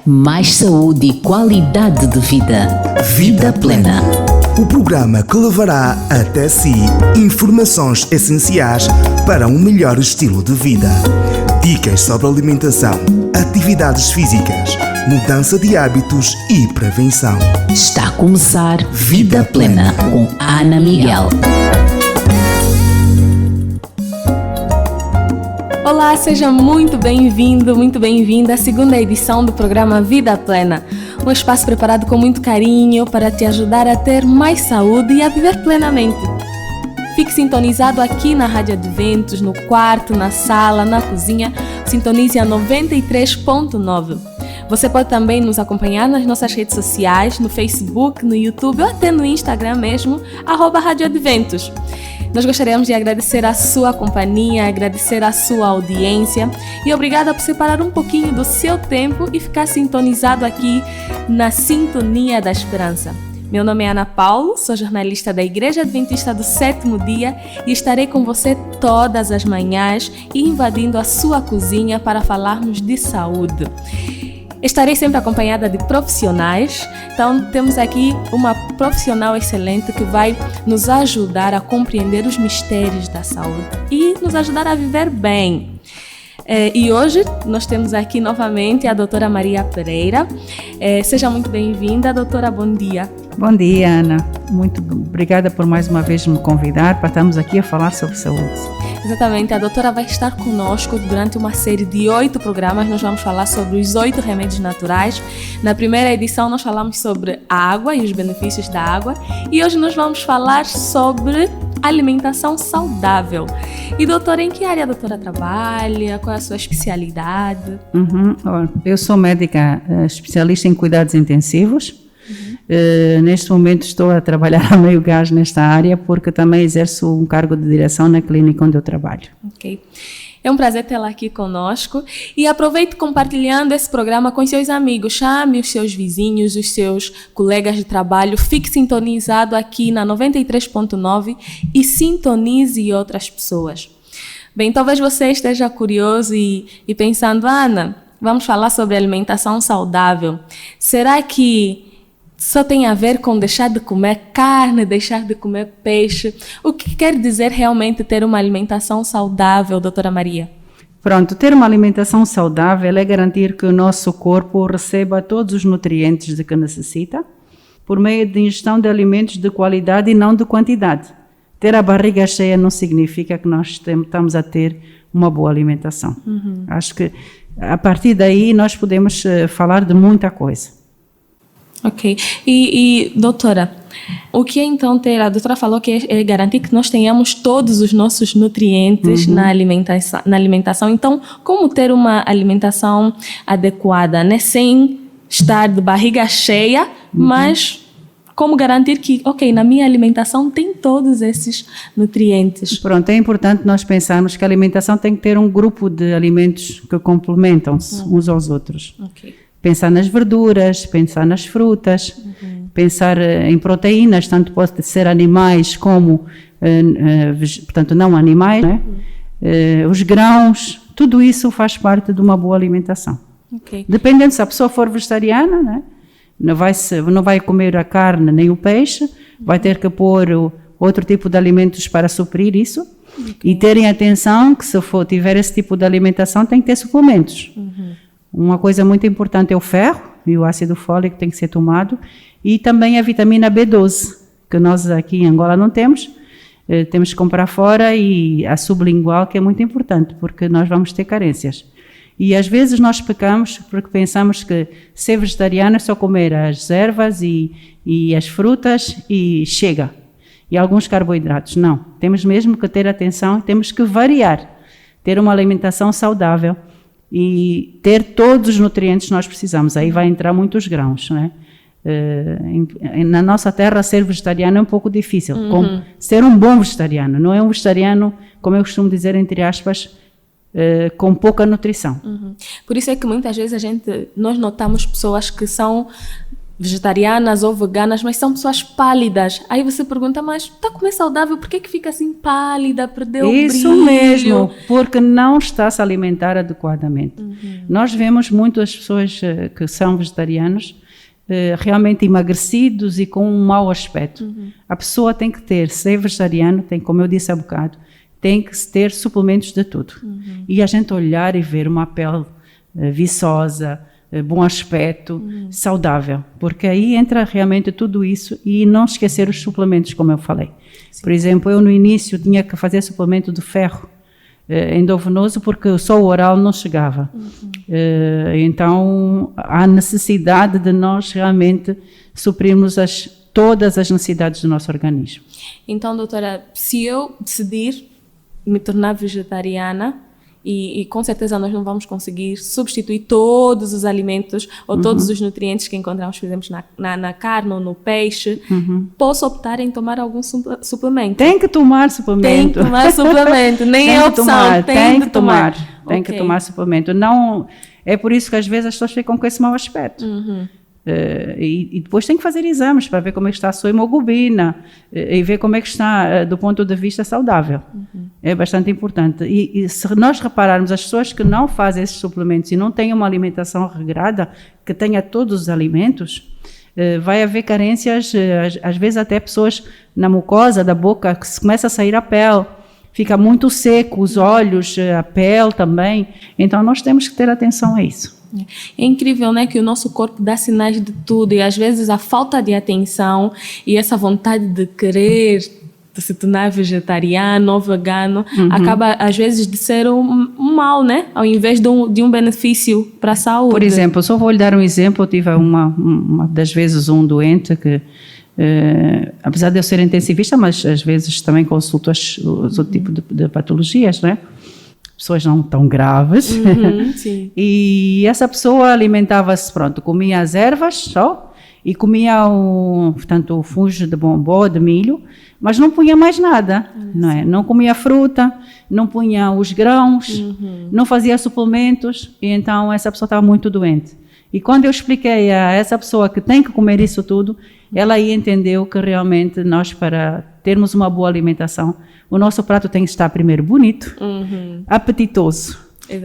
mais saúde e qualidade de vida. Vida Plena. O programa que levará até si informações essenciais para um melhor estilo de vida. Dicas sobre alimentação, atividades físicas, mudança de hábitos e prevenção. Está a começar Vida Plena com Ana Miguel. Olá, seja muito bem-vindo, muito bem-vinda à segunda edição do programa Vida Plena. Um espaço preparado com muito carinho para te ajudar a ter mais saúde e a viver plenamente. Fique sintonizado aqui na Rádio Adventos, no quarto, na sala, na cozinha. Sintonize a 93.9. Você pode também nos acompanhar nas nossas redes sociais, no Facebook, no YouTube ou até no Instagram mesmo, @Rádio Adventos. Nós gostaríamos de agradecer a sua companhia, agradecer a sua audiência e obrigada por separar um pouquinho do seu tempo e ficar sintonizado aqui na Sintonia da Esperança. Meu nome é Ana Paulo, sou jornalista da Igreja Adventista do Sétimo Dia e estarei com você todas as manhãs invadindo a sua cozinha para falarmos de saúde. Estarei sempre acompanhada de profissionais, então temos aqui uma profissional excelente que vai nos ajudar a compreender os mistérios da saúde e nos ajudar a viver bem. E hoje nós temos aqui novamente a doutora Maria Pereira. Seja muito bem-vinda, doutora, bom dia. Bom dia, Ana. Muito obrigada por mais uma vez me convidar para estarmos aqui a falar sobre saúde. Exatamente, a doutora vai estar conosco durante uma série de 8 programas. Nós vamos falar sobre os 8 remédios naturais. Na primeira edição nós falamos sobre a água e os benefícios da água. E hoje nós vamos falar sobre alimentação saudável. E doutora, em que área a doutora trabalha? Qual é a sua especialidade? Eu sou médica especialista em cuidados intensivos. Neste momento estou a trabalhar a meio gás nesta área porque também exerço um cargo de direção na clínica onde eu trabalho. Ok. É um prazer tê-la aqui conosco e aproveite compartilhando esse programa com seus amigos, chame os seus vizinhos, os seus colegas de trabalho, fique sintonizado aqui na 93.9 e sintonize outras pessoas. Bem, talvez você esteja curioso e pensando, Ana, vamos falar sobre alimentação saudável. Será que só tem a ver com deixar de comer carne, deixar de comer peixe? O que quer dizer realmente ter uma alimentação saudável, doutora Maria? Pronto, ter uma alimentação saudável é garantir que o nosso corpo receba todos os nutrientes de que necessita, por meio de ingestão de alimentos de qualidade e não de quantidade. Ter a barriga cheia não significa que nós estamos a ter uma boa alimentação. Acho que a partir daí nós podemos falar de muita coisa. Ok. E doutora, o que é então ter? A doutora falou que é garantir que nós tenhamos todos os nossos nutrientes na alimentação. Então, como ter uma alimentação adequada, né? Sem estar de barriga cheia, mas como garantir que, ok, na minha alimentação tem todos esses nutrientes? Pronto, é importante nós pensarmos que a alimentação tem que ter um grupo de alimentos que complementam-se uns aos outros. Ok. Pensar nas verduras, pensar nas frutas, pensar em proteínas, tanto pode ser animais como, portanto, não animais, né? Os grãos, tudo isso faz parte de uma boa alimentação. Okay. Dependendo se a pessoa for vegetariana, né? Não vai comer a carne nem o peixe, vai ter que pôr outro tipo de alimentos para suprir isso. E terem atenção que se tiver esse tipo de alimentação tem que ter suplementos. Uma coisa muito importante é o ferro e o ácido fólico tem que ser tomado e também a vitamina B12, que nós aqui em Angola não temos, temos que comprar fora, e a sublingual, que é muito importante porque nós vamos ter carências. E às vezes nós pecamos porque pensamos que ser vegetariano é só comer as ervas e as frutas e chega. E alguns carboidratos. Não, temos mesmo que ter atenção, temos que variar, ter uma alimentação saudável e ter todos os nutrientes que nós precisamos. Aí vai entrar muitos grãos, não é? Na nossa terra ser vegetariano é um pouco difícil. Ser um bom vegetariano, não é um vegetariano, como eu costumo dizer, entre aspas, com pouca nutrição. Por isso é que muitas vezes nós notamos pessoas que são vegetarianas ou veganas, mas são pessoas pálidas. Aí você pergunta, mas está a comer saudável, por que fica assim pálida, perdeu o brilho? Isso mesmo, porque não está a se alimentar adequadamente. Nós vemos muitas pessoas que são vegetarianos realmente emagrecidos e com um mau aspecto. A pessoa tem que ser vegetariano, tem, como eu disse há bocado, tem que ter suplementos de tudo. E a gente olhar e ver uma pele viçosa, bom aspecto, saudável, porque aí entra realmente tudo isso e não esquecer os suplementos, como eu falei. Sim. Por exemplo, eu no início tinha que fazer suplemento de ferro endovenoso porque só o oral não chegava. Então, há necessidade de nós realmente suprirmos todas as necessidades do nosso organismo. Então, doutora, se eu decidir me tornar vegetariana, e com certeza nós não vamos conseguir substituir todos os alimentos ou todos os nutrientes que encontramos, por exemplo, na carne ou no peixe. Posso optar em tomar algum suplemento? Tem que tomar suplemento. Tem que tomar suplemento, nem é opção, tem que tomar. Tem que tomar suplemento. Não, é por isso que às vezes as pessoas ficam com esse mau aspecto. E depois tem que fazer exames para ver como é que está a sua hemoglobina e ver como é que está do ponto de vista saudável. É bastante importante. E se nós repararmos, as pessoas que não fazem esses suplementos e não têm uma alimentação regrada, que tenha todos os alimentos, vai haver carências, às vezes até pessoas na mucosa da boca, que se começa a sair a pele, fica muito seco, os olhos, a pele também. Então nós temos que ter atenção a isso. É incrível, né, que o nosso corpo dá sinais de tudo e às vezes a falta de atenção e essa vontade de querer se tornar vegetariano ou vegano acaba às vezes de ser um mal, né, ao invés de um benefício para a saúde. Por exemplo, só vou lhe dar um exemplo. Eu tive uma das vezes um doente que apesar de eu ser intensivista, mas às vezes também consulto outro tipo de patologias, né? Pessoas não tão graves. Sim. E essa pessoa alimentava-se, comia as ervas só e comia o fungo de bombó, de milho, mas não punha mais nada, não é? Não comia fruta, não punha os grãos, não fazia suplementos, e então essa pessoa estava muito doente. E quando eu expliquei a essa pessoa que tem que comer isso tudo, ela aí entendeu que realmente nós, para termos uma boa alimentação, o nosso prato tem que estar primeiro bonito, apetitoso,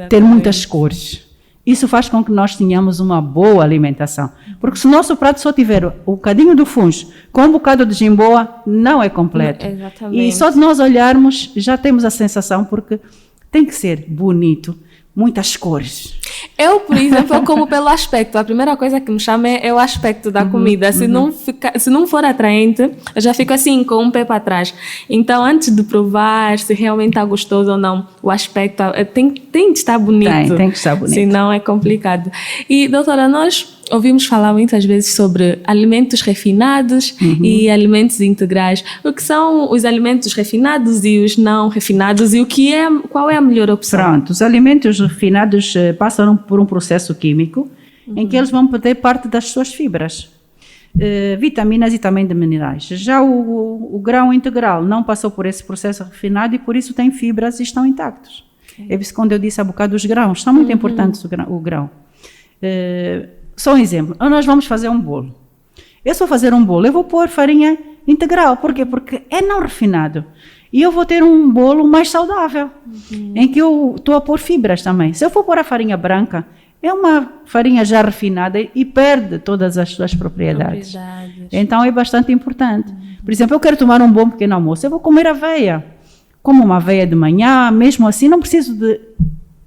ter muitas cores. Isso faz com que nós tenhamos uma boa alimentação. Porque se o nosso prato só tiver um bocadinho do fungo com um bocado de jimboa, não é completo. Exatamente. E só de nós olharmos, já temos a sensação, porque tem que ser bonito, muitas cores. Eu, por exemplo, eu como pelo aspecto. A primeira coisa que me chama é o aspecto da comida. Se não for atraente, eu já fico assim, com um pé para trás. Então, antes de provar se realmente está gostoso ou não, o aspecto tem de estar bonito. Tem que estar bonito. Senão é complicado. E, doutora, nós ouvimos falar muitas vezes sobre alimentos refinados e alimentos integrais. O que são os alimentos refinados e os não refinados e qual é a melhor opção? Pronto, os alimentos refinados passam por um processo químico em que eles vão perder parte das suas fibras, vitaminas e também de minerais. Já o grão integral não passou por esse processo refinado e por isso tem fibras e estão intactos. É isso quando eu disse há bocado os grãos, são muito importantes o grão. Só um exemplo, nós vamos fazer um bolo. Eu se vou fazer um bolo, eu vou pôr farinha integral. Por quê? Porque é não refinado. E eu vou ter um bolo mais saudável, em que eu estou a pôr fibras também. Se eu for pôr a farinha branca, é uma farinha já refinada e perde todas as suas propriedades. Então é bastante importante. Por exemplo, eu quero tomar um bom pequeno almoço, eu vou comer aveia. Como uma aveia de manhã, mesmo assim, não preciso de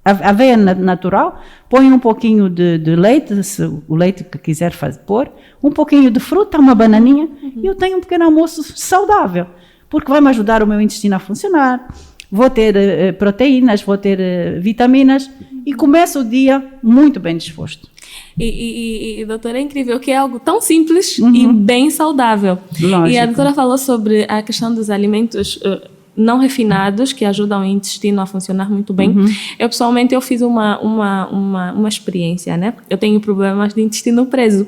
aveia natural, põe um pouquinho de leite, se o leite que quiser pôr, um pouquinho de fruta, uma bananinha, e eu tenho um pequeno almoço saudável, porque vai me ajudar o meu intestino a funcionar, vou ter proteínas, vou ter vitaminas, e começo o dia muito bem disposto. E doutora, é incrível que é algo tão simples e bem saudável. Lógico. E a doutora falou sobre a questão dos alimentos não refinados, que ajudam o intestino a funcionar muito bem. Eu, pessoalmente, fiz uma experiência, né? Eu tenho problemas de intestino preso.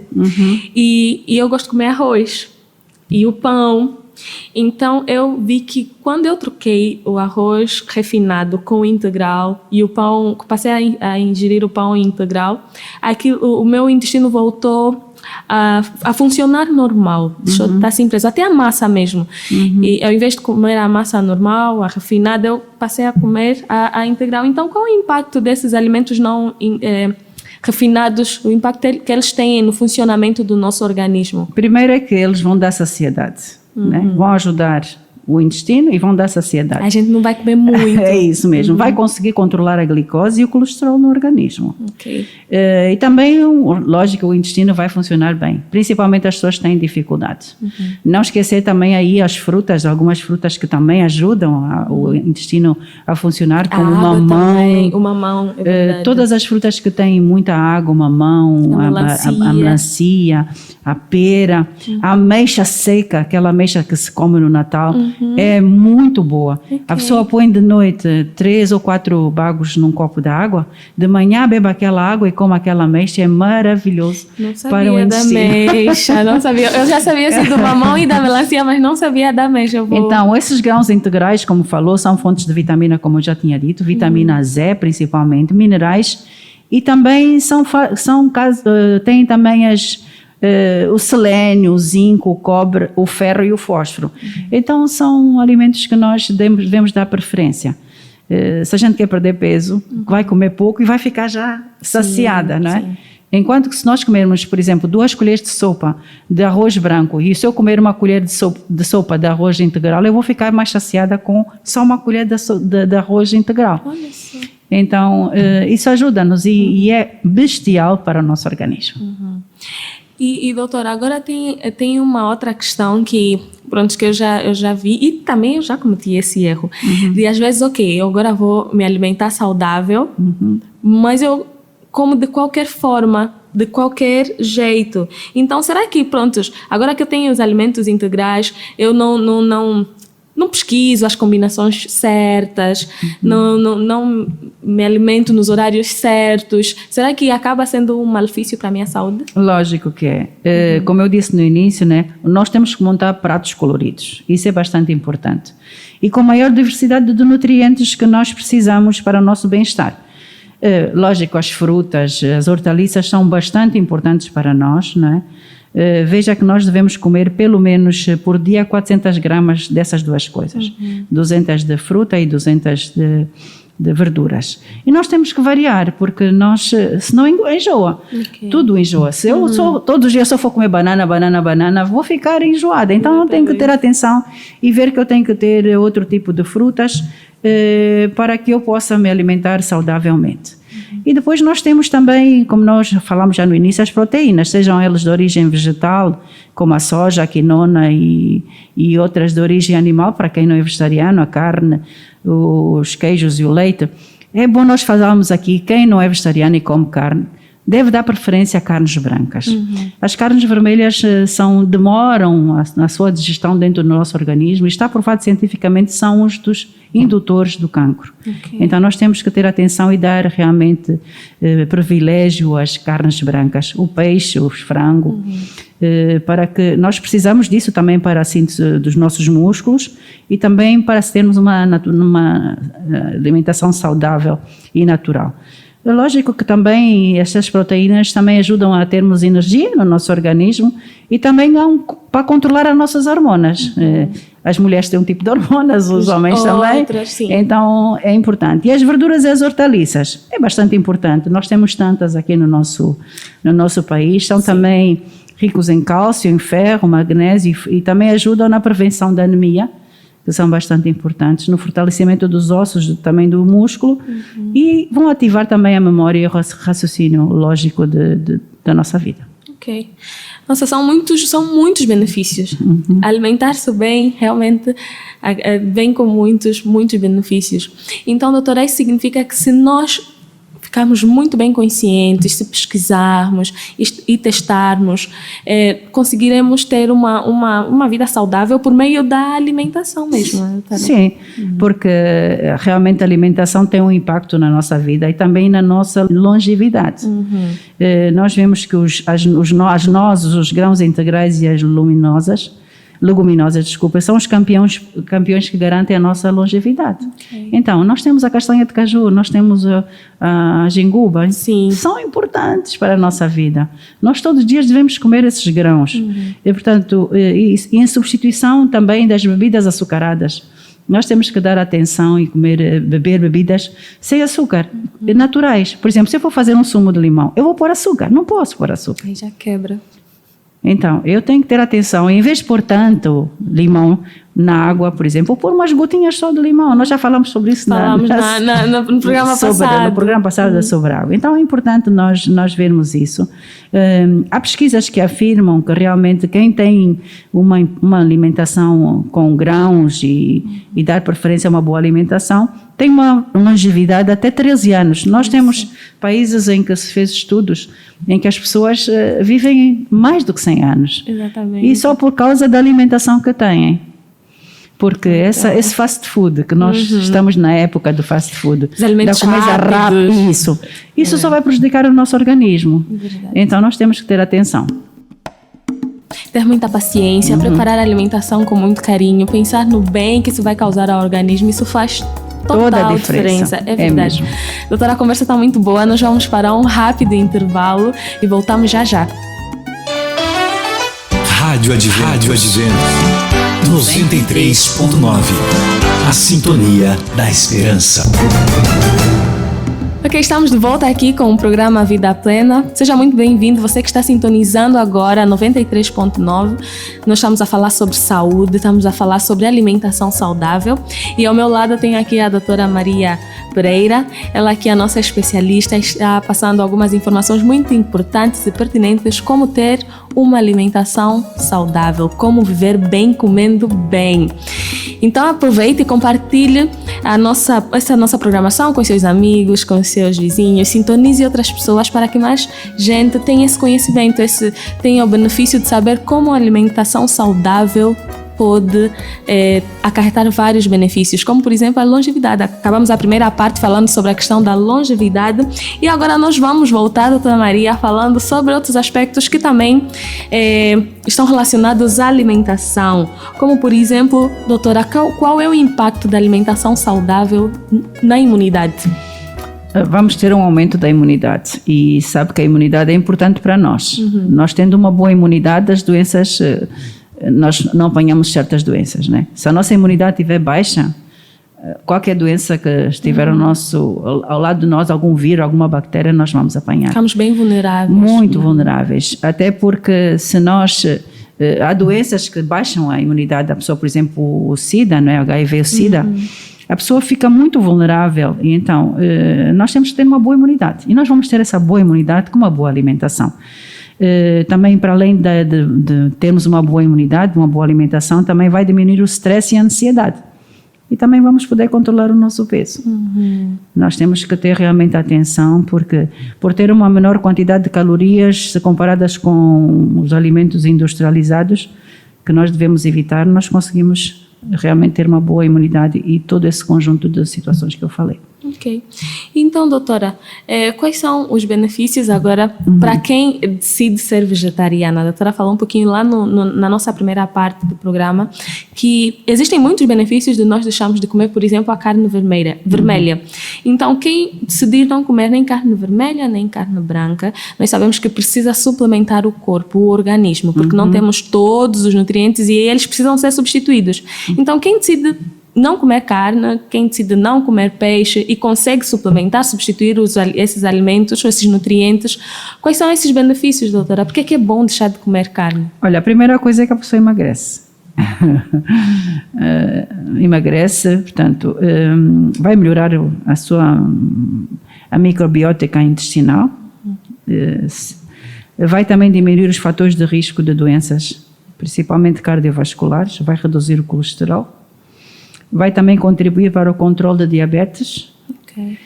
E eu gosto de comer arroz e o pão. Então, eu vi que quando eu troquei o arroz refinado com o integral e o pão, passei a ingerir o pão integral, o meu intestino voltou a funcionar normal, deixou de estar assim preso, até a massa mesmo. E ao invés de comer a massa normal, a refinada, eu passei a comer a integral. Então, qual é o impacto desses alimentos não refinados, o impacto que eles têm no funcionamento do nosso organismo? Primeiro é que eles vão dar saciedade, né? Vão ajudar o intestino e vão dar saciedade. A gente não vai comer muito. É isso mesmo, vai conseguir controlar a glicose e o colesterol no organismo. Ok. E também, lógico, o intestino vai funcionar bem, principalmente as pessoas que têm dificuldades. Não esquecer também aí as frutas, algumas frutas que também ajudam o intestino a funcionar, como o mamão. Também, o mamão, é verdade. Todas as frutas que têm muita água, o mamão, a melancia, a pera, a ameixa seca, aquela ameixa que se come no Natal, é muito boa. Okay. A pessoa põe de noite 3 ou 4 bagos num copo de água, de manhã bebe aquela água e come aquela ameixa, é maravilhoso. Não sabia para o intestino. da ameixa, não sabia. Eu já sabia assim, do mamão e da melancia, mas não sabia da ameixa. Então, esses grãos integrais, como falou, são fontes de vitamina, como eu já tinha dito, vitamina Z principalmente, minerais, e também tem também o selênio, o zinco, o cobre, o ferro e o fósforo. Então são alimentos que nós devemos dar preferência. Se a gente quer perder peso, vai comer pouco e vai ficar já saciada, não é? Sim. Enquanto que se nós comermos, por exemplo, 2 colheres de sopa de arroz branco e se eu comer uma colher de sopa de arroz integral, eu vou ficar mais saciada com só uma colher de arroz integral. Olha só. Então isso ajuda-nos e é bestial para o nosso organismo. E doutora, agora tem uma outra questão que eu já vi e também eu já cometi esse erro. De às vezes, eu agora vou me alimentar saudável, mas eu como de qualquer forma, de qualquer jeito. Então, será que, agora que eu tenho os alimentos integrais, eu não pesquiso as combinações certas, não me alimento nos horários certos? Será que acaba sendo um malefício para a minha saúde? Lógico que é. Como eu disse no início, né, nós temos que montar pratos coloridos. Isso é bastante importante. E com maior diversidade de nutrientes que nós precisamos para o nosso bem-estar. Lógico, as frutas, as hortaliças são bastante importantes para nós, não é? Veja que nós devemos comer pelo menos por dia 400 gramas dessas duas coisas. 200 de fruta e 200 de verduras. E nós temos que variar, porque senão enjoa. Okay. Tudo enjoa. Se eu todos os dias só for comer banana, vou ficar enjoada. Então eu tenho que ter atenção e ver que eu tenho que ter outro tipo de frutas para que eu possa me alimentar saudavelmente. E depois nós temos também, como nós falamos já no início, as proteínas, sejam elas de origem vegetal, como a soja, a quinona e outras de origem animal, para quem não é vegetariano, a carne, os queijos e o leite. É bom nós falarmos aqui, quem não é vegetariano e come carne, deve dar preferência a carnes brancas. As carnes vermelhas demoram na sua digestão dentro do nosso organismo e está provado cientificamente são os dos indutores do cancro. Okay. Então nós temos que ter atenção e dar realmente privilégio às carnes brancas, o peixe, o frango, para que nós precisamos disso também para a síntese dos nossos músculos e também para termos uma alimentação saudável e natural. É lógico que também essas proteínas também ajudam a termos energia no nosso organismo e também para controlar as nossas hormonas. As mulheres têm um tipo de hormonas, os homens também. Sim. Então é importante. E as verduras e as hortaliças é bastante importante. Nós temos tantas aqui no nosso país. São também ricos em cálcio, em ferro, magnésio e também ajudam na prevenção da anemia, que são bastante importantes, no fortalecimento dos ossos, também do músculo, e vão ativar também a memória e o raciocínio lógico da nossa vida. Ok. Nossa, são muitos benefícios. Alimentar-se bem realmente vem com muitos benefícios. Então, doutora, isso significa que se nós ficarmos muito bem conscientes, se pesquisarmos e testarmos, conseguiremos ter uma vida saudável por meio da alimentação mesmo. Tá? Sim, porque realmente a alimentação tem um impacto na nossa vida e também na nossa longevidade. Nós vemos que as nozes, os grãos integrais e as leguminosas leguminosas, desculpa, são os campeões que garantem a nossa longevidade. Ok. Então, nós temos a castanha de caju, nós temos a ginguba, Sim. são importantes para a nossa vida. Nós todos os dias devemos comer esses grãos. E, portanto, e em substituição também das bebidas açucaradas. Nós temos que dar atenção e beber bebidas sem açúcar, naturais. Por exemplo, se eu for fazer um sumo de limão, eu vou pôr açúcar, não posso pôr açúcar. Aí já quebra. Então, eu tenho que ter atenção. Em vez de pôr tanto limão na água, por exemplo, vou pôr umas gotinhas só de limão. Nós já falamos sobre isso no programa passado. No programa passado sobre água. Então, é importante nós vermos isso. Há pesquisas que afirmam que realmente quem tem uma alimentação com grãos e dar preferência a uma boa alimentação tem uma longevidade até 13 anos. Nós temos países em que se fez estudos em que as pessoas vivem mais do que 100 anos. Exatamente. E só por causa da alimentação que têm. Porque esse fast food, que nós estamos na época do fast food, os alimentos da comida rápida, isso só vai prejudicar o nosso organismo. Verdade. Então nós temos que ter atenção. Ter muita paciência, preparar a alimentação com muito carinho, pensar no bem que isso vai causar ao organismo, isso faz toda a diferença. É verdade. Doutora, a conversa está muito boa, nós vamos para um rápido intervalo e voltamos já já. Rádio Advento 93.9. A sintonia da esperança. Ok, estamos de volta aqui com o programa Vida Plena. Seja muito bem-vindo, você que está sintonizando agora 93.9. Nós estamos a falar sobre saúde, estamos a falar sobre alimentação saudável. E ao meu lado tem aqui a doutora Maria Pereira. Ela que é a nossa especialista, está passando algumas informações muito importantes e pertinentes, como ter uma alimentação saudável, como viver bem comendo bem. Então aproveite e compartilhe essa nossa programação com seus amigos, com seus vizinhos, sintonize outras pessoas para que mais gente tenha esse conhecimento, tenha o benefício de saber como a alimentação saudável pode acarretar vários benefícios, como por exemplo a longevidade. Acabamos a primeira parte falando sobre a questão da longevidade e agora nós vamos voltar, doutora Maria, falando sobre outros aspectos que também estão relacionados à alimentação, como por exemplo, doutora, qual é o impacto da alimentação saudável na imunidade? Vamos ter um aumento da imunidade e sabe que a imunidade é importante para nós. Nós tendo uma boa imunidade, as doenças... nós não apanhamos certas doenças, né? Se a nossa imunidade estiver baixa, qualquer doença que estiver ao lado de nós, algum vírus, alguma bactéria, nós vamos apanhar. Ficamos bem vulneráveis. Muito vulneráveis. Até porque se nós... há doenças que baixam a imunidade da pessoa, por exemplo, o SIDA, não é? HIV, o SIDA. A pessoa fica muito vulnerável e então nós temos que ter uma boa imunidade. E nós vamos ter essa boa imunidade com uma boa alimentação. Também, para além de termos uma boa imunidade, uma boa alimentação, também vai diminuir o stress e a ansiedade. E também vamos poder controlar o nosso peso. Nós temos que ter realmente atenção, porque por ter uma menor quantidade de calorias, se comparadas com os alimentos industrializados, que nós devemos evitar, nós conseguimos realmente ter uma boa imunidade e todo esse conjunto de situações que eu falei. Ok. Então, doutora, quais são os benefícios agora para quem decide ser vegetariana? A doutora falou um pouquinho lá na nossa primeira parte do programa que existem muitos benefícios de nós deixarmos de comer, por exemplo, a carne vermelha. Então, quem decidir não comer nem carne vermelha, nem carne branca, nós sabemos que precisa suplementar o corpo, o organismo, porque não temos todos os nutrientes e eles precisam ser substituídos. Então, quem decide não comer carne, quem decide não comer peixe e consegue suplementar, substituir esses alimentos, esses nutrientes, quais são esses benefícios, doutora? Por que é bom deixar de comer carne? Olha, a primeira coisa é que a pessoa emagrece. Emagrece, portanto, vai melhorar a microbiota intestinal, vai também diminuir os fatores de risco de doenças, principalmente cardiovasculares, vai reduzir o colesterol, vai também contribuir para o controle da diabetes. Okay.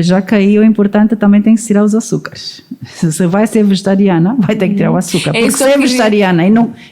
Já que aí o importante também tem que tirar os açúcares. Se vai ser vegetariana, vai ter que tirar o açúcar. Porque ser vegetariana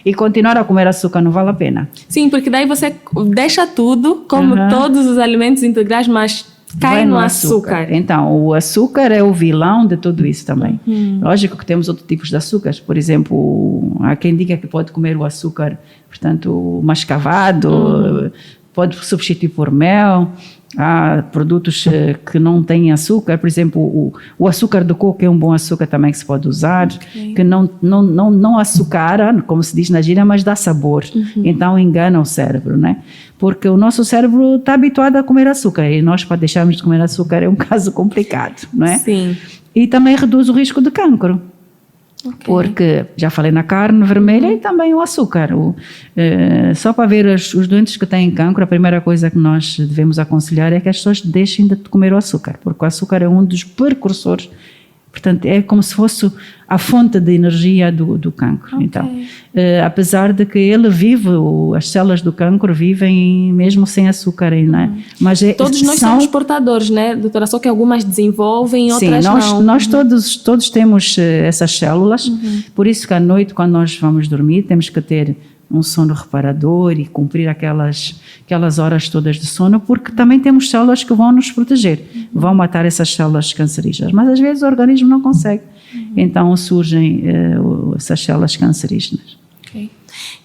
e continuar a comer açúcar não vale a pena. Sim, porque daí você deixa tudo, come todos os alimentos integrais, mas cai no açúcar. Então, o açúcar é o vilão de tudo isso também. Lógico que temos outros tipos de açúcares. Por exemplo, há quem diga que pode comer o açúcar, portanto, mascavado, pode substituir por mel. Há produtos que não têm açúcar, por exemplo, o açúcar do coco é um bom açúcar também que se pode usar, que não açucara, como se diz na gíria, mas dá sabor. Então engana o cérebro, né? Porque o nosso cérebro está habituado a comer açúcar e nós, para deixarmos de comer açúcar, é um caso complicado, não é? Sim. E também reduz o risco de cancro. Porque já falei na carne vermelha e também o açúcar. Só para ver os doentes que têm cancro, a primeira coisa que nós devemos aconselhar é que as pessoas deixem de comer o açúcar, porque o açúcar é um dos precursores. Portanto, é como se fosse a fonte de energia do cancro. Então, apesar de que ele vive, as células do cancro vivem mesmo sem açúcar, né? Mas todos nós somos portadores, né, doutora? Só que algumas desenvolvem, outras não. Sim, nós todos temos essas células. Por isso que à noite, quando nós vamos dormir, temos que ter um sono reparador e cumprir aquelas horas todas de sono, porque também temos células que vão nos proteger, vão matar essas células cancerígenas, mas às vezes o organismo não consegue, então surgem essas células cancerígenas.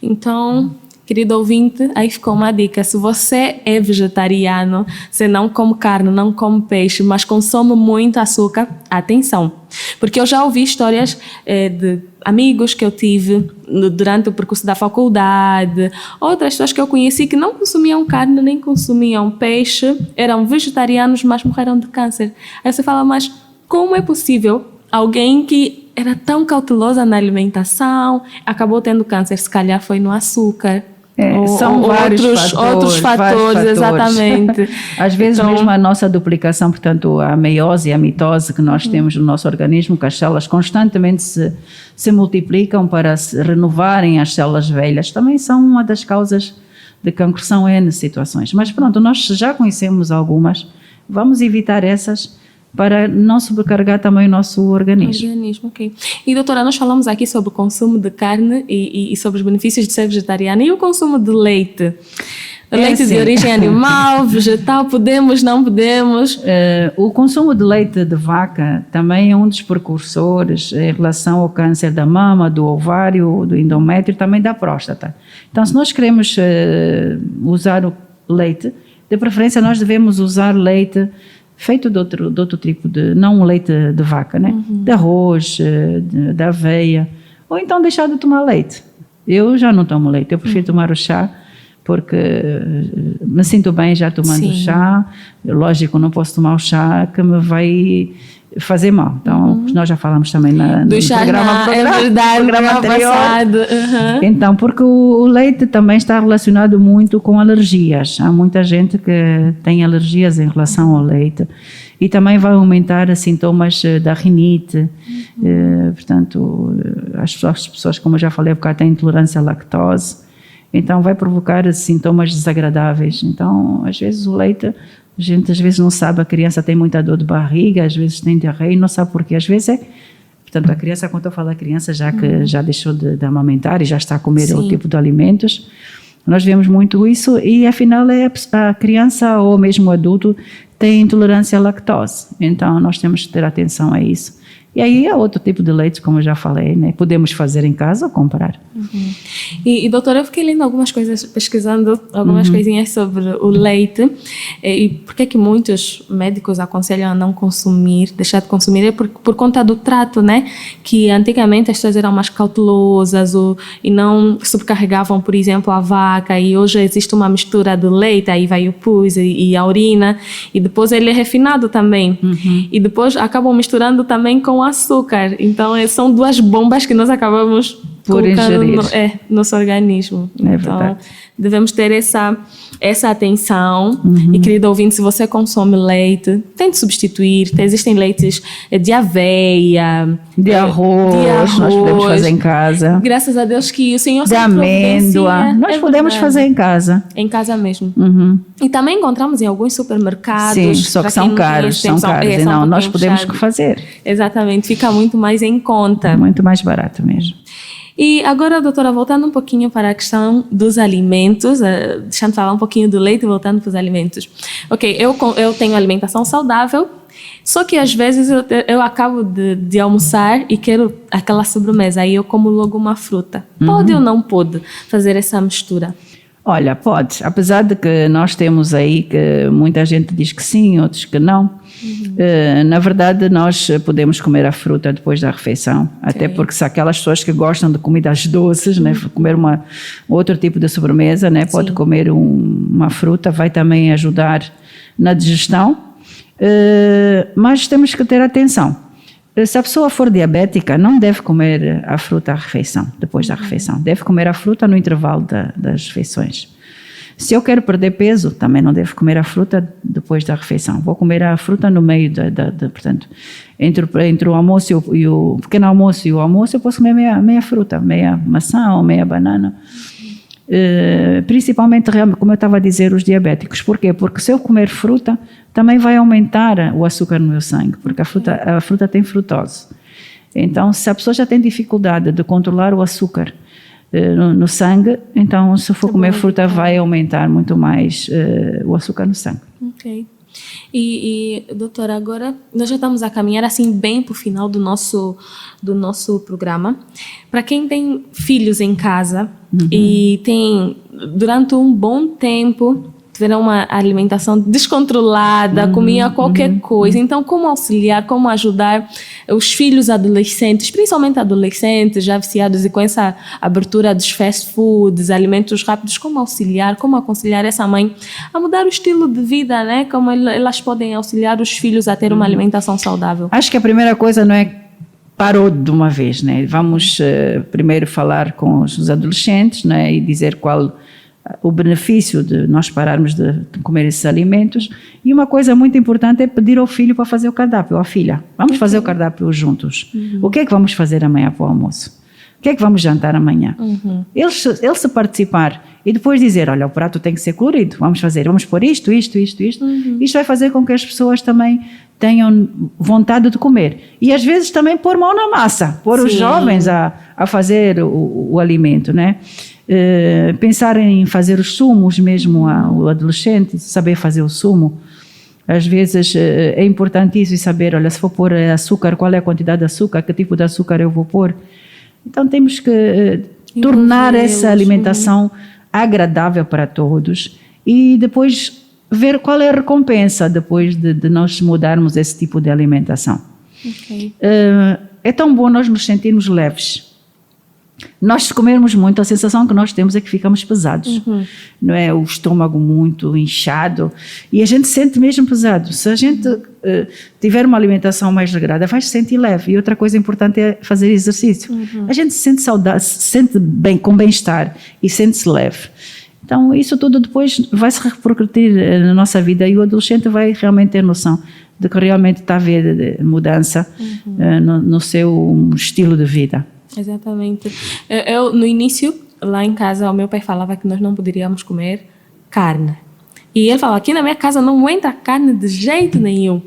Então, querido ouvinte, aí ficou uma dica: se você é vegetariano, você não come carne, não come peixe, mas consome muito açúcar, atenção, porque eu já ouvi histórias de amigos que eu tive durante o percurso da faculdade, outras pessoas que eu conheci que não consumiam carne nem consumiam peixe, eram vegetarianos, mas morreram de câncer. Aí você fala, mas como é possível alguém que era tão cautelosa na alimentação acabou tendo câncer? Se calhar foi no açúcar. São outros fatores, exatamente. Às vezes mesmo a nossa duplicação, portanto a meiose e a mitose que nós temos no nosso organismo, que as células constantemente se multiplicam para se renovarem as células velhas, também são uma das causas de cancro. São N situações, mas pronto, nós já conhecemos algumas, vamos evitar essas para não sobrecarregar também o nosso organismo. Okay. E doutora, nós falamos aqui sobre o consumo de carne e sobre os benefícios de ser vegetariana, e o consumo de leite? Leite de origem animal, vegetal, podemos, não podemos? O consumo de leite de vaca também é um dos precursores em relação ao câncer da mama, do ovário, do endométrio, também da próstata. Então, se nós queremos usar o leite, de preferência nós devemos usar leite feito de outro tipo não um leite de vaca, né? De arroz, de aveia, ou então deixar de tomar leite. Eu já não tomo leite, eu prefiro tomar o chá, porque me sinto bem já tomando chá. Lógico, não posso tomar o chá que me vai fazer mal. Então, nós já falamos também no programa anterior. Então, porque o leite também está relacionado muito com alergias. Há muita gente que tem alergias em relação ao leite. E também vai aumentar sintomas da rinite. Portanto, as pessoas, como eu já falei, têm intolerância à lactose. Então, vai provocar sintomas desagradáveis. Então, às vezes o leite, a gente às vezes não sabe, a criança tem muita dor de barriga, às vezes tem diarreia e não sabe porquê. Às vezes portanto, a criança, quando eu falo a criança, já que já deixou de amamentar e já está a comer outro tipo de alimentos, nós vemos muito isso e afinal a criança ou mesmo o adulto tem intolerância à lactose. Então, nós temos que ter atenção a isso. E aí é outro tipo de leite, como eu já falei, né? Podemos fazer em casa ou comprar. E doutora, eu fiquei lendo algumas coisas, pesquisando algumas coisinhas sobre o leite. E por que muitos médicos aconselham a não consumir, deixar de consumir? É por conta do trato, né? Que antigamente as pessoas eram mais cautelosas e não sobrecarregavam, por exemplo, a vaca. E hoje existe uma mistura de leite, aí vai o pus e a urina. E depois ele é refinado também. E depois acabam misturando também com açúcar. Então, são duas bombas que nós acabamos colocando no nosso organismo. É então, verdade. Devemos ter essa atenção. E, querido ouvinte, se você consome leite, tente substituir. Existem leites de aveia, de arroz, nós podemos fazer em casa. Graças a Deus que o Senhor de amêndoa, nós podemos fazer em casa. Em casa mesmo. E também encontramos em alguns supermercados. Sim, só que são caros. E não, nós podemos fazer. Exatamente, fica muito mais em conta. Muito mais barato mesmo. E agora, doutora, voltando um pouquinho para a questão dos alimentos, deixando de falar um pouquinho do leite e voltando para os alimentos. Ok, eu tenho alimentação saudável, só que às vezes eu acabo de almoçar e quero aquela sobremesa, aí eu como logo uma fruta. Pode ou não pode fazer essa mistura? Olha, pode. Apesar de que nós temos aí que muita gente diz que sim, outros que não. Na verdade, nós podemos comer a fruta depois da refeição. Até porque se aquelas pessoas que gostam de comidas doces, né, comer outro tipo de sobremesa, né, pode comer uma fruta, vai também ajudar na digestão. Mas temos que ter atenção. Se a pessoa for diabética, não deve comer a fruta à refeição, depois da refeição. Deve comer a fruta no intervalo das refeições. Se eu quero perder peso, também não devo comer a fruta depois da refeição. Vou comer a fruta no meio, portanto, entre o almoço e o pequeno almoço e o almoço, eu posso comer meia fruta, meia maçã ou meia banana. Principalmente, como eu estava a dizer, os diabéticos. Porquê? Porque se eu comer fruta, também vai aumentar o açúcar no meu sangue, porque a fruta tem frutose. Então, se a pessoa já tem dificuldade de controlar o açúcar no sangue, então se for comer fruta vai aumentar muito mais o açúcar no sangue. Ok. E doutora, agora nós já estamos a caminhar assim bem para o final do nosso programa. Para quem tem filhos em casa e tem durante um bom tempo tiveram uma alimentação descontrolada, comia qualquer coisa. Então, como auxiliar, como ajudar os filhos adolescentes, principalmente adolescentes já viciados e com essa abertura dos fast foods, alimentos rápidos, como auxiliar, como aconselhar essa mãe a mudar o estilo de vida, né? Como elas podem auxiliar os filhos a ter uma alimentação saudável? Acho que a primeira coisa não é parou de uma vez, né? Vamos primeiro falar com os adolescentes, né? E dizer qual o benefício de nós pararmos de comer esses alimentos. E uma coisa muito importante é pedir ao filho para fazer o cardápio, ou à filha. Vamos fazer o cardápio juntos. O que é que vamos fazer amanhã para o almoço? O que é que vamos jantar amanhã? Ele se participar e depois dizer, olha, o prato tem que ser colorido, vamos pôr isto. Isto vai fazer com que as pessoas também tenham vontade de comer. E às vezes também pôr mão na massa, pôr os jovens a fazer o alimento, né? Pensar em fazer os sumos mesmo, o adolescente saber fazer o sumo. Às vezes é importantíssimo saber, olha, se for pôr açúcar, qual é a quantidade de açúcar, que tipo de açúcar eu vou pôr. Então temos que tornar essa alimentação agradável para todos e depois ver qual é a recompensa depois de nós mudarmos esse tipo de alimentação. É tão bom nós nos sentirmos leves. Nós, se comermos muito, a sensação que nós temos é que ficamos pesados, não é? O estômago muito inchado e a gente sente mesmo pesado. Se a gente tiver uma alimentação mais regrada, vai se sentir leve. E outra coisa importante é fazer exercício. A gente se sente saudável, se sente bem, com bem-estar e sente-se leve. Então, isso tudo depois vai se repercutir na nossa vida e o adolescente vai realmente ter noção de que realmente está a haver mudança no seu estilo de vida. Exatamente. Eu, no início, lá em casa, o meu pai falava que nós não poderíamos comer carne. E ele falava, aqui na minha casa não entra carne de jeito nenhum.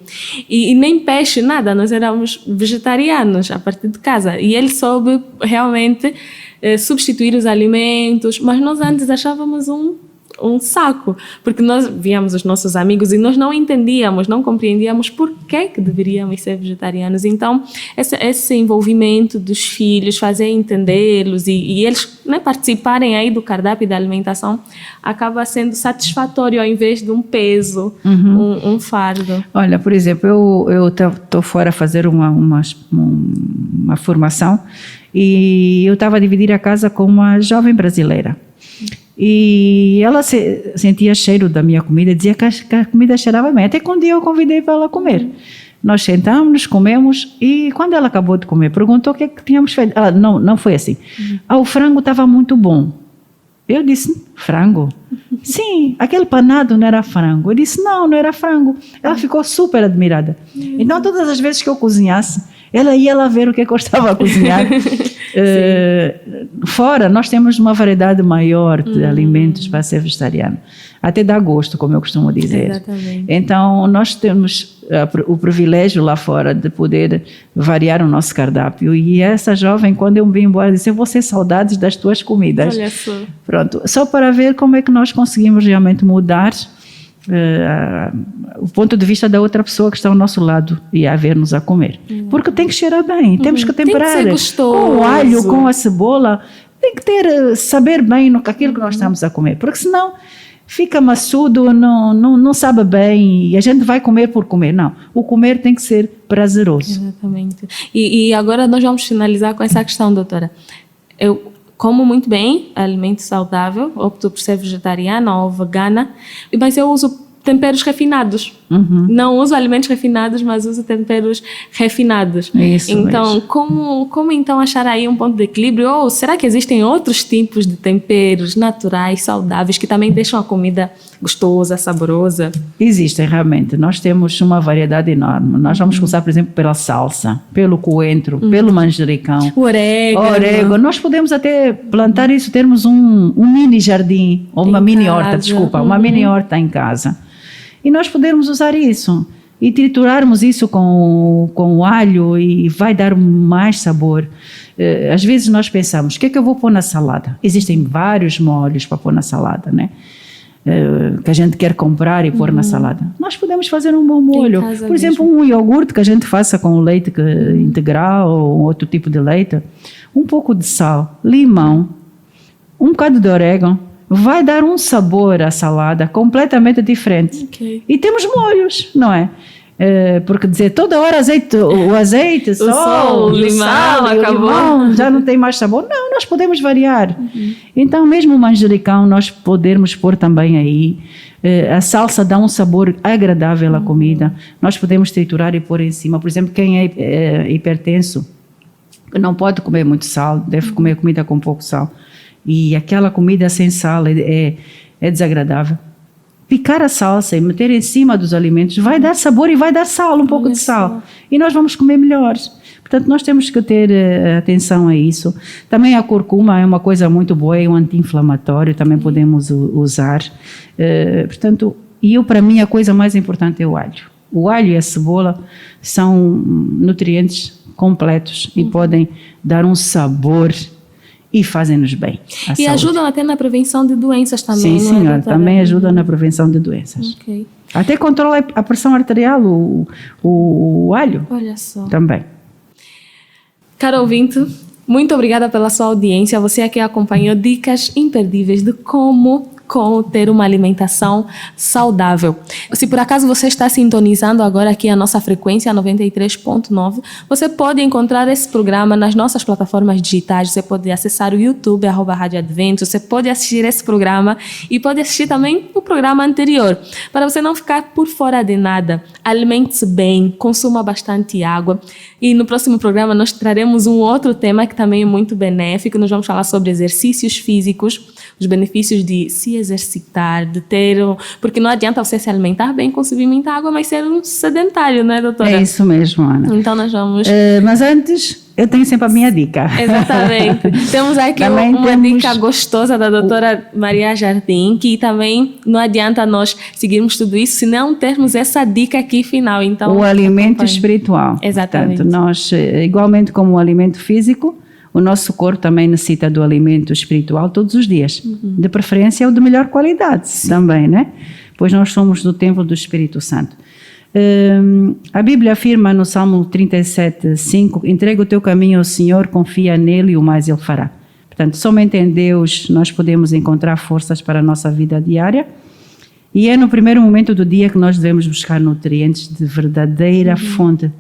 E nem peixe, nada. Nós éramos vegetarianos a partir de casa. E ele soube realmente substituir os alimentos. Mas nós antes achávamos um saco, porque nós víamos os nossos amigos e nós não entendíamos, não compreendíamos por que deveríamos ser vegetarianos. Então, esse envolvimento dos filhos, fazer entendê-los e eles, né, participarem aí do cardápio e da alimentação, acaba sendo satisfatório ao invés de um peso, um fardo. Olha, por exemplo, eu estou fora a fazer uma formação e eu estava a dividir a casa com uma jovem brasileira. E ela sentia cheiro da minha comida, dizia que a comida cheirava bem. Até que um dia eu convidei para ela comer. Nós sentamos, comemos e quando ela acabou de comer, perguntou o que é que tínhamos feito. Ela, não foi assim. O frango estava muito bom. Eu disse, frango? Sim, aquele panado não era frango. Eu disse, não era frango. Ela ficou super admirada. Então, todas as vezes que eu cozinhasse, Ela ia lá ver o que eu estava a cozinhar. Fora, nós temos uma variedade maior de alimentos para ser vegetariano. Até dá gosto, como eu costumo dizer. Exatamente. Então, nós temos o privilégio lá fora de poder variar o nosso cardápio. E essa jovem, quando eu vim embora, disse: eu vou ter saudades das tuas comidas. Olha só. Pronto, só para ver como é que nós conseguimos realmente mudar o ponto de vista da outra pessoa que está ao nosso lado e a ver-nos a comer. Porque tem que cheirar bem, temos que temperar. Tem que ser gostoso. Com o alho, com a cebola, tem que saber bem aquilo que nós estamos a comer, porque senão fica maçudo, não sabe bem e a gente vai comer por comer. Não, o comer tem que ser prazeroso. Exatamente. E agora nós vamos finalizar com essa questão, doutora. Eu como muito bem alimento saudável, opto por ser vegetariana ou vegana, mas eu uso temperos refinados. Não uso alimentos refinados, mas uso temperos refinados. Isso então, mesmo. como então achar aí um ponto de equilíbrio? Ou será que existem outros tipos de temperos naturais, saudáveis, que também deixam a comida gostosa, saborosa? Existem realmente. Nós temos uma variedade enorme. Nós vamos começar, por exemplo, pela salsa, pelo coentro, pelo manjericão. O orégano. Nós podemos até plantar isso, termos um mini jardim, ou uma mini horta, uma mini horta em casa. E nós podemos usar isso e triturarmos isso com o alho e vai dar mais sabor. Às vezes nós pensamos, o que é que eu vou pôr na salada? Existem vários molhos para pôr na salada, né? Que a gente quer comprar e pôr na salada. Nós podemos fazer um bom molho. Por exemplo, um iogurte que a gente faça com leite integral ou outro tipo de leite. Um pouco de sal, limão, um bocado de orégano. Vai dar um sabor à salada completamente diferente. Okay. E temos molhos, não é? Porque dizer toda hora o azeite, o limão, acabou. Limão, já não tem mais sabor. Não, nós podemos variar. Então, mesmo o manjericão, nós podemos pôr também aí. A salsa dá um sabor agradável à comida. Nós podemos triturar e pôr em cima. Por exemplo, quem é hipertenso, não pode comer muito sal, deve comer comida com pouco sal. E aquela comida sem sal é desagradável. Picar a salsa e meter em cima dos alimentos vai dar sabor e vai dar sal, um pouco de sal. E nós vamos comer melhor. Portanto, nós temos que ter atenção a isso. Também a curcuma é uma coisa muito boa, é um anti-inflamatório, também podemos usar. Portanto, para mim, a coisa mais importante é o alho. O alho e a cebola são nutrientes completos e podem dar um sabor e fazem-nos bem. E ajudam até na prevenção de doenças também. Sim, senhora, também ajudam na prevenção de doenças. Okay. Até controla a pressão arterial, o alho. Olha só. Também. Caro ouvinte, muito obrigada pela sua audiência. Você aqui acompanhou dicas imperdíveis de como ter uma alimentação saudável. Se por acaso você está sintonizando agora aqui a nossa frequência 93.9, você pode encontrar esse programa nas nossas plataformas digitais. Você pode acessar o YouTube, @Rádio Advento, você pode assistir esse programa e pode assistir também o programa anterior. Para você não ficar por fora de nada, alimente-se bem, consuma bastante água. E no próximo programa nós traremos um outro tema que também é muito benéfico. Nós vamos falar sobre exercícios físicos, os benefícios de se exercitar, de ter... Porque não adianta você se alimentar bem, consumir muita água, mas ser um sedentário, né, doutora? É isso mesmo, Ana. Então nós vamos... Mas antes, eu tenho sempre a minha dica. Exatamente. Temos aqui uma dica gostosa da doutora Maria Jardim, que também não adianta nós seguirmos tudo isso se não termos essa dica aqui final. Então, o alimento espiritual. Exatamente. Portanto, nós, igualmente como o alimento físico, o nosso corpo também necessita do alimento espiritual todos os dias. De preferência, o de melhor qualidade também, né? Pois nós somos do templo do Espírito Santo. A Bíblia afirma no Salmo 37:5, entrega o teu caminho ao Senhor, confia nele e o mais ele fará. Portanto, somente em Deus nós podemos encontrar forças para a nossa vida diária. E é no primeiro momento do dia que nós devemos buscar nutrientes de verdadeira fonte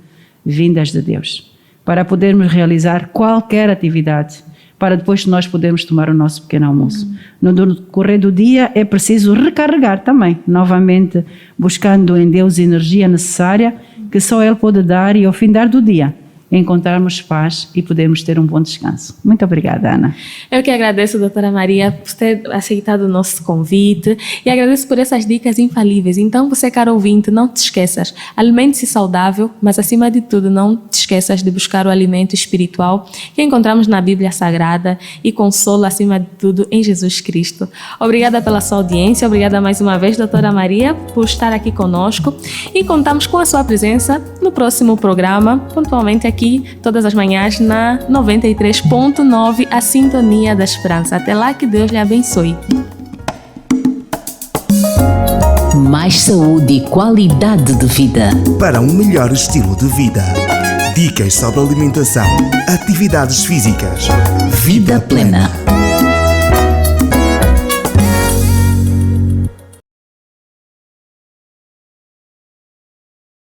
vindas de Deus, para podermos realizar qualquer atividade, para depois nós podermos tomar o nosso pequeno almoço. No decorrer do dia é preciso recarregar também, novamente buscando em Deus a energia necessária que só Ele pode dar e ao fim do dia encontrarmos paz e podermos ter um bom descanso. Muito obrigada, Ana. Eu que agradeço, doutora Maria, por ter aceitado o nosso convite e agradeço por essas dicas infalíveis. Então, você, caro ouvinte, não te esqueças, alimente-se saudável, mas acima de tudo, não te esqueças de buscar o alimento espiritual que encontramos na Bíblia Sagrada e consolo, acima de tudo, em Jesus Cristo. Obrigada pela sua audiência, obrigada mais uma vez, doutora Maria, por estar aqui conosco e contamos com a sua presença no próximo programa, pontualmente aqui todas as manhãs na 93.9, a Sintonia da Esperança. Até lá, que Deus lhe abençoe. Mais saúde e qualidade de vida. Para um melhor estilo de vida. Dicas sobre alimentação, atividades físicas. Vida plena.